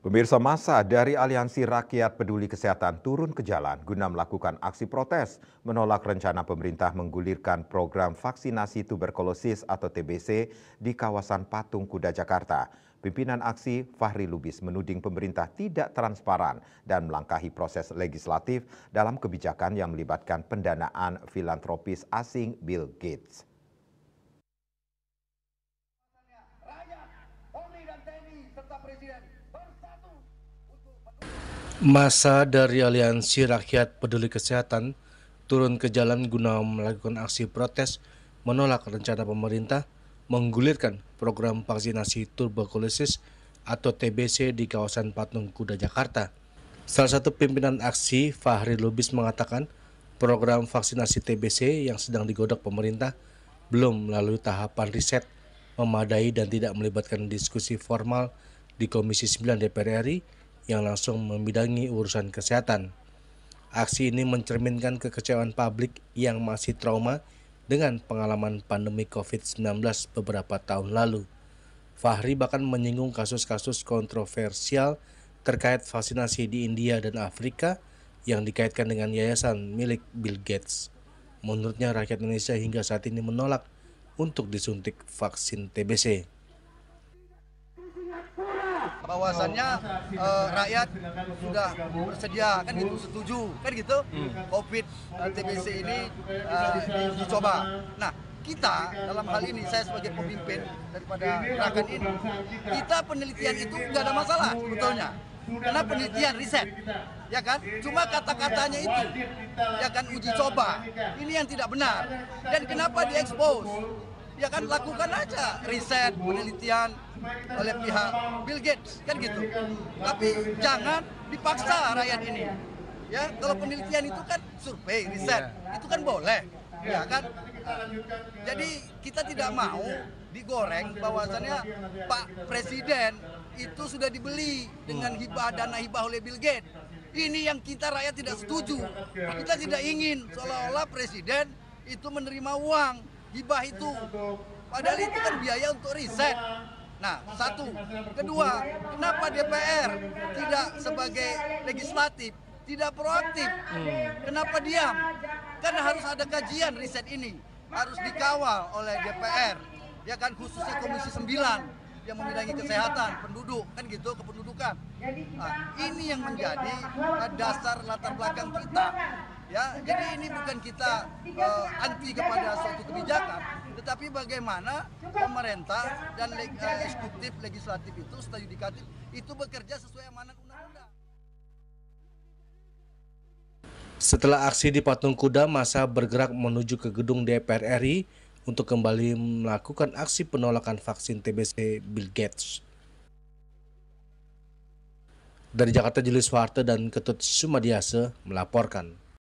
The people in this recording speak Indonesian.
Pemirsa, massa dari Aliansi Rakyat Peduli Kesehatan turun ke jalan guna melakukan aksi protes menolak rencana pemerintah menggulirkan program vaksinasi tuberkulosis atau TBC di kawasan Patung Kuda, Jakarta. Pimpinan aksi Fahri Lubis menuding pemerintah tidak transparan dan melangkahi proses legislatif dalam kebijakan yang melibatkan pendanaan filantropis asing Bill Gates. Massa dari Aliansi Rakyat Peduli Kesehatan turun ke jalan guna melakukan aksi protes menolak rencana pemerintah menggulirkan program vaksinasi tuberkulosis atau TBC di kawasan Patung Kuda, Jakarta. Salah satu pimpinan aksi, Fahri Lubis, mengatakan program vaksinasi TBC yang sedang digodok pemerintah belum melalui tahapan riset memadai dan tidak melibatkan diskusi formal di Komisi 9 DPR RI yang langsung membidangi urusan kesehatan. Aksi ini mencerminkan kekecewaan publik yang masih trauma dengan pengalaman pandemi COVID-19 beberapa tahun lalu. Fahri bahkan menyinggung kasus-kasus kontroversial terkait vaksinasi di India dan Afrika yang dikaitkan dengan yayasan milik Bill Gates. Menurutnya, rakyat Indonesia hingga saat ini menolak untuk disuntik vaksin TBC. Bahwasannya rakyat sudah bersedia, kan gitu, setuju, kan gitu, COVID TBC ini dicoba. Nah, kita dalam hal ini, saya sebagai pemimpin daripada gerakan ini, kita penelitian itu nggak ada masalah sebetulnya, karena penelitian riset, ya kan, cuma kata-katanya itu, ya kan, uji coba, ini yang tidak benar. Dan kenapa diekspos? Ya kan, lakukan aja riset, penelitian oleh pihak Bill Gates, kan gitu. Tapi jangan dipaksa rakyat ini. Ya, kalau penelitian itu kan survei, riset, itu kan boleh, ya kan. Jadi kita tidak mau digoreng bahwasannya Pak Presiden itu sudah dibeli dengan dana hibah oleh Bill Gates. Ini yang kita rakyat tidak setuju. Kita tidak ingin seolah-olah Presiden itu menerima uang hibah itu, padahal itu kan biaya untuk riset. Nah, satu. Kedua, kenapa DPR tidak sebagai legislatif, tidak proaktif? Kenapa diam? Kan harus ada kajian riset ini, harus dikawal oleh DPR, ya kan, khususnya Komisi 9 yang membidangi kesehatan, penduduk, kan gitu, kependudukan. Nah, ini yang menjadi dasar latar belakang kita. Ya, jadi ini bukan kita anti kepada suatu kebijakan, tetapi bagaimana pemerintah dan eksekutif, legislatif itu, serta yudikatif itu bekerja sesuai amanat undang-undang. Setelah aksi di Patung Kuda, massa bergerak menuju ke gedung DPR RI untuk kembali melakukan aksi penolakan vaksin TBC Bill Gates. Dari Jakarta, Julius Warte dan Ketut Sumadiase melaporkan.